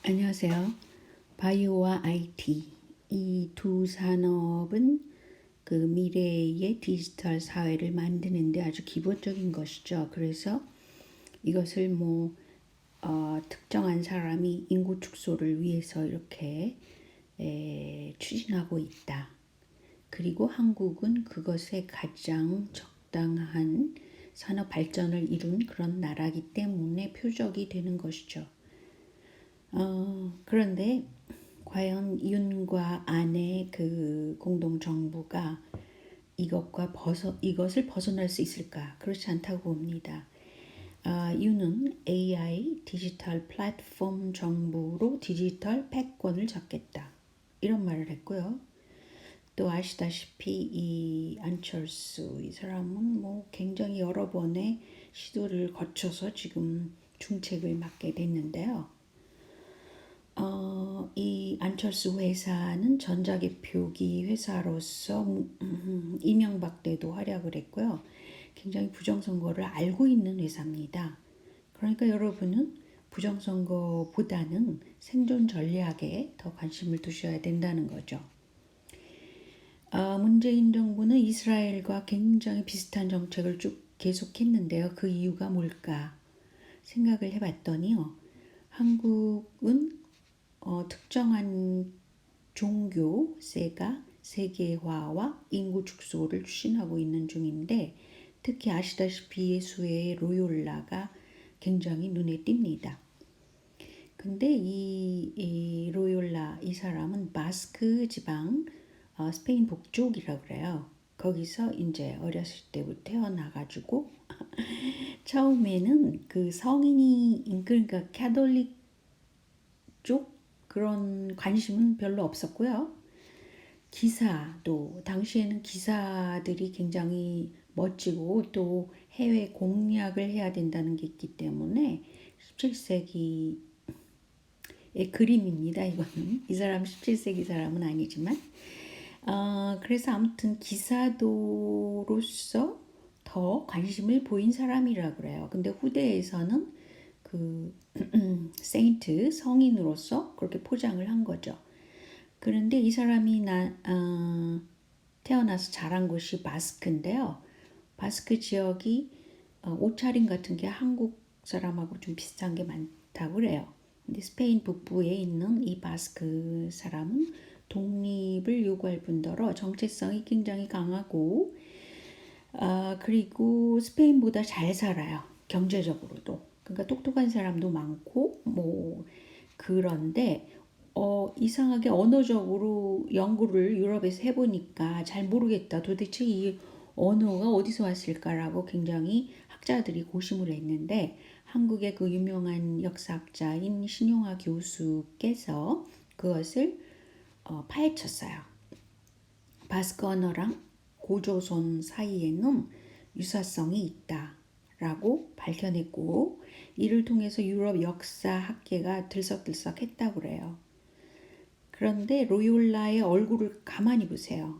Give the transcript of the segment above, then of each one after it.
안녕하세요. 바이오와 IT 이 두 산업은 그 미래의 디지털 사회를 만드는데 아주 기본적인 것이죠. 그래서 이것을 특정한 사람이 인구 축소를 위해서 이렇게 추진하고 있다. 그리고 한국은 그것에 가장 적당한 산업 발전을 이룬 그런 나라이기 때문에 표적이 되는 것이죠. 그런데 과연 윤과 안의 그 공동 정부가 이것을 벗어날 수 있을까? 그렇지 않다고 봅니다. 윤은 AI 디지털 플랫폼 정부로 디지털 패권을 잡겠다. 이런 말을 했고요. 또 아시다시피 이 안철수 이 사람은 굉장히 여러 번의 시도를 거쳐서 지금 중책을 맡게 됐는데요. 이 안철수 회사는 전자개표기 회사로서 이명박 때도 활약을 했고요. 굉장히 부정선거를 알고 있는 회사입니다. 그러니까 여러분은 부정선거보다는 생존 전략에 더 관심을 두셔야 된다는 거죠. 문재인 정부는 이스라엘과 굉장히 비슷한 정책을 쭉 계속했는데요. 그 이유가 뭘까 생각을 해봤더니요. 한국은 특정한 종교세가 세계화와 인구 축소를 추진하고 있는 중인데 특히 아시다시피 예수의 로욜라가 굉장히 눈에 띕니다. 근데 이 로욜라 이 사람은 바스크 지방 스페인 북쪽이라고 그래요. 거기서 이제 어렸을 때부터 태어나가지고 처음에는 그 성인이 그러니까 캐톨릭 쪽 그런 관심은 별로 없었고요. 기사도 당시에는 기사들이 굉장히 멋지고 또 해외 공략을 해야 된다는 게 있기 때문에 17세기의 그림입니다. 이거는 이 사람 17세기 사람은 아니지만 그래서 아무튼 기사도로서 더 관심을 보인 사람이라 그래요. 근데 후대에서는 그 세인트 성인으로서 그렇게 포장을 한 거죠. 그런데 이 사람이 태어나서 자란 곳이 바스크인데요. 바스크 지역이 옷차림 같은 게 한국 사람하고 좀 비슷한 게 많다고 그래요. 근데 스페인 북부에 있는 이 바스크 사람은 독립을 요구할 뿐더러 정체성이 굉장히 강하고 그리고 스페인보다 잘 살아요. 경제적으로도. 그러니까 똑똑한 사람도 많고 그런데 이상하게 언어적으로 연구를 유럽에서 해보니까 잘 모르겠다. 도대체 이 언어가 어디서 왔을까라고 굉장히 학자들이 고심을 했는데 한국의 그 유명한 역사학자인 신용화 교수께서 그것을 파헤쳤어요. 바스크 언어랑 고조선 사이에는 유사성이 있다라고 밝혀냈고 이를 통해서 유럽 역사 학계가 들썩들썩했다고 그래요. 그런데 로욜라의 얼굴을 가만히 보세요.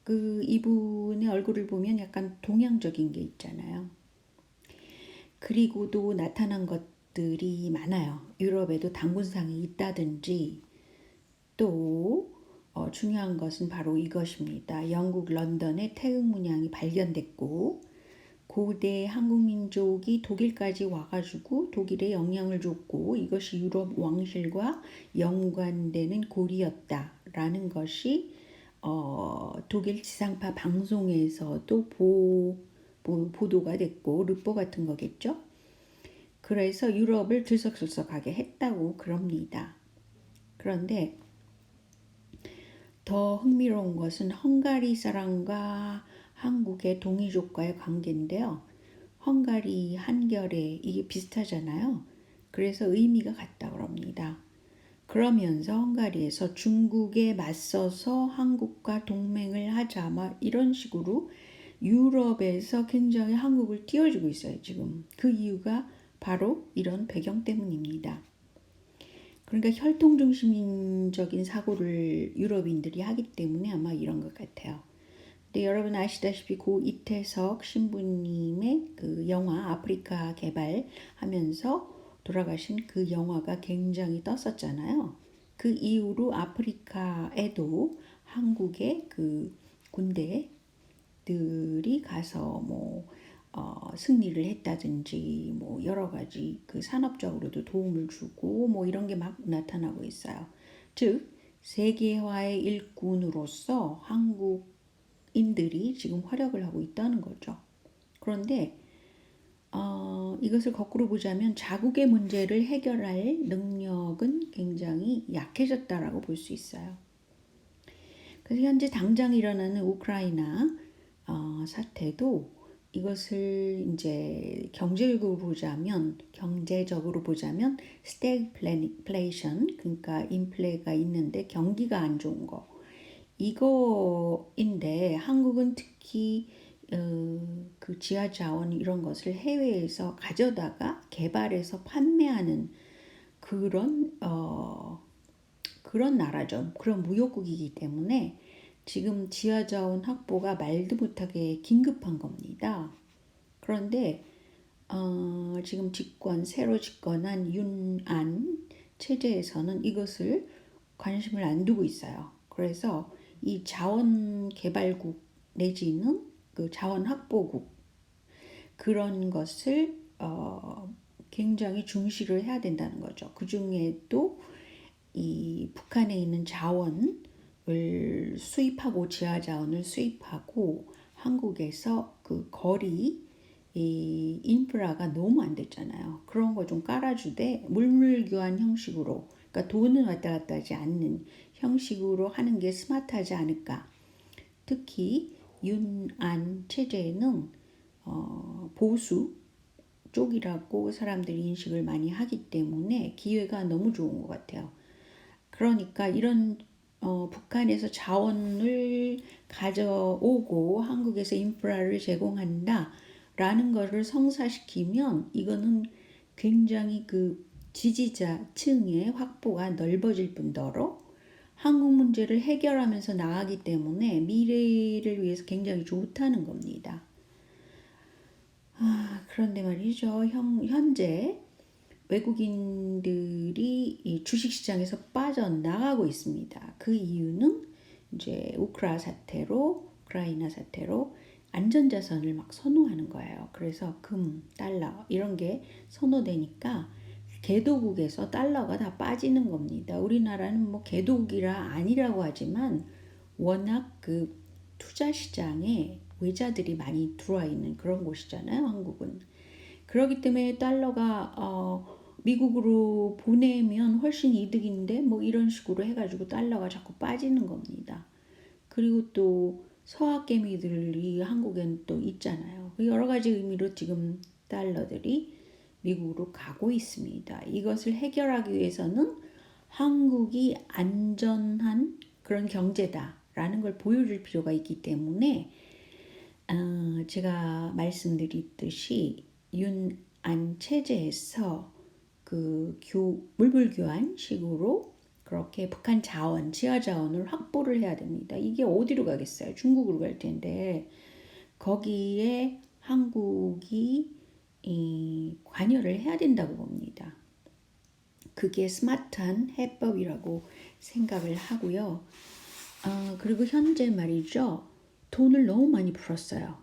이분의 얼굴을 보면 약간 동양적인 게 있잖아요. 그리고도 나타난 것들이 많아요. 유럽에도 단군상이 있다든지 또 중요한 것은 바로 이것입니다. 영국 런던에 태극 문양이 발견됐고 고대 한국 민족이 독일까지 와가지고 독일에 영향을 줬고 이것이 유럽 왕실과 연관되는 고리였다라는 것이 독일 지상파 방송에서도 보도가 됐고 르포 같은 거겠죠. 그래서 유럽을 들썩들썩하게 했다고 그럽니다. 그런데 더 흥미로운 것은 헝가리 사람과 한국의 동이족과의 관계인데요. 헝가리 한결에 이게 비슷하잖아요. 그래서 의미가 같다고 합니다. 그러면서 헝가리에서 중국에 맞서서 한국과 동맹을 하자 이런 식으로 유럽에서 굉장히 한국을 띄워주고 있어요. 지금 그 이유가 바로 이런 배경 때문입니다. 그러니까 혈통중심적인 사고를 유럽인들이 하기 때문에 아마 이런 것 같아요. 근데 여러분 아시다시피 고 이태석 신부님의 그 영화 아프리카 개발하면서 돌아가신 그 영화가 굉장히 떴었잖아요. 그 이후로 아프리카에도 한국의 그 군대들이 가서 뭐 승리를 했다든지 뭐 여러 가지 그 산업적으로도 도움을 주고 뭐 이런 게 막 나타나고 있어요. 즉 세계화의 일꾼으로서 한국인들이 지금 활약을 하고 있다는 거죠. 그런데 이것을 거꾸로 보자면 자국의 문제를 해결할 능력은 굉장히 약해졌다라고 볼 수 있어요. 그래서 현재 당장 일어나는 우크라이나 사태도 이것을 이제 경제적으로 보자면 스태그플레이션, 그러니까 인플레가 있는데 경기가 안 좋은 거 이거인데 한국은 특히 그 지하 자원 이런 것을 해외에서 가져다가 개발해서 판매하는 그런 그런 나라죠. 그런 무역국이기 때문에 지금 지하 자원 확보가 말도 못하게 긴급한 겁니다. 그런데 지금 새로 집권한 윤안 체제에서는 이것을 관심을 안 두고 있어요. 그래서 이 자원 개발국 내지는 그 자원 확보국 그런 것을 굉장히 중시를 해야 된다는 거죠. 그 중에도 이 북한에 있는 자원을 수입하고 지하 자원을 수입하고 한국에서 그 거리 이 인프라가 너무 안 됐잖아요. 그런 거 좀 깔아주되 물물교환 형식으로 그러니까 돈은 왔다 갔다 하지 않는 형식으로 하는 게 스마트하지 않을까. 특히 윤안 체제는 보수 쪽이라고 사람들이 인식을 많이 하기 때문에 기회가 너무 좋은 것 같아요. 그러니까 이런 북한에서 자원을 가져오고 한국에서 인프라를 제공한다라는 것을 성사시키면 이거는 굉장히 그 지지자층의 확보가 넓어질 뿐더러 한국 문제를 해결하면서 나가기 때문에 미래를 위해서 굉장히 좋다는 겁니다. 그런데 말이죠. 현재 외국인들이 이 주식시장에서 빠져나가고 있습니다. 그 이유는 이제 우크라이나 사태로 안전자산을 막 선호하는 거예요. 그래서 금, 달러 이런 게 선호되니까 개도국에서 달러가 다 빠지는 겁니다. 우리나라는 뭐 개도국이라 아니라고 하지만 워낙 그 투자 시장에 외자들이 많이 들어와 있는 그런 곳이잖아요. 한국은. 그렇기 때문에 달러가 미국으로 보내면 훨씬 이득인데 뭐 이런 식으로 해가지고 달러가 자꾸 빠지는 겁니다. 그리고 또 서학개미들이 한국엔 또 있잖아요. 여러 가지 의미로 지금 달러들이 미국으로 가고 있습니다. 이것을 해결하기 위해서는 한국이 안전한 그런 경제다라는 걸 보여줄 필요가 있기 때문에 제가 말씀드렸듯이 윤안 체제에서 그 물불교환식으로 그렇게 북한 자원, 지하 자원을 확보를 해야 됩니다. 이게 어디로 가겠어요? 중국으로 갈 텐데 거기에 한국이 관여를 해야 된다고 봅니다. 그게 스마트한 해법이라고 생각을 하고요. 그리고 현재 말이죠. 돈을 너무 많이 풀었어요.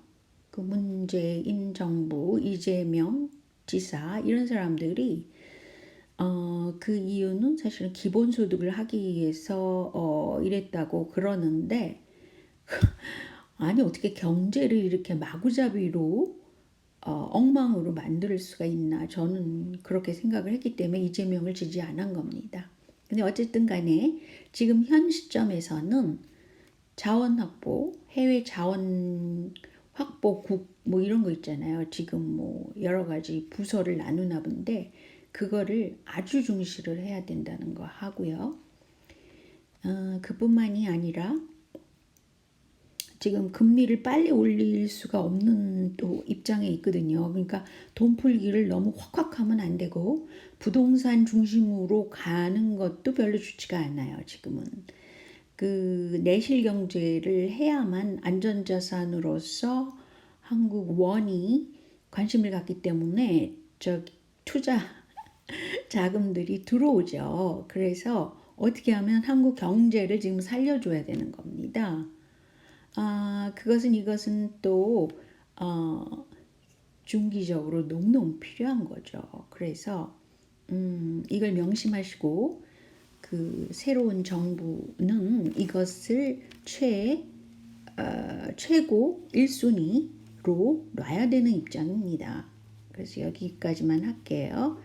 그 문재인 정부, 이재명 지사 이런 사람들이 그 이유는 사실은 기본소득을 하기 위해서 이랬다고 그러는데 아니 어떻게 경제를 이렇게 마구잡이로 엉망으로 만들 수가 있나 저는 그렇게 생각을 했기 때문에 이재명을 지지 않은 겁니다. 근데 어쨌든 간에 지금 현 시점에서는 자원 확보, 해외 자원 확보국 뭐 이런 거 있잖아요. 지금 뭐 여러 가지 부서를 나누나 본데 그거를 아주 중시를 해야 된다는 거 하고요. 그뿐만이 아니라 지금 금리를 빨리 올릴 수가 없는 또 입장에 있거든요. 그러니까 돈 풀기를 너무 확확 하면 안 되고 부동산 중심으로 가는 것도 별로 좋지가 않아요. 지금은. 그 내실 경제를 해야만 안전자산으로서 한국 원이 관심을 갖기 때문에 투자 자금들이 들어오죠. 그래서 어떻게 하면 한국 경제를 지금 살려줘야 되는 겁니다. 그것은 이것은 또 어, 중기적으로 너무너무 필요한 거죠. 그래서 이걸 명심하시고 그 새로운 정부는 이것을 최고 1순위로 놔야 되는 입장입니다. 그래서 여기까지만 할게요.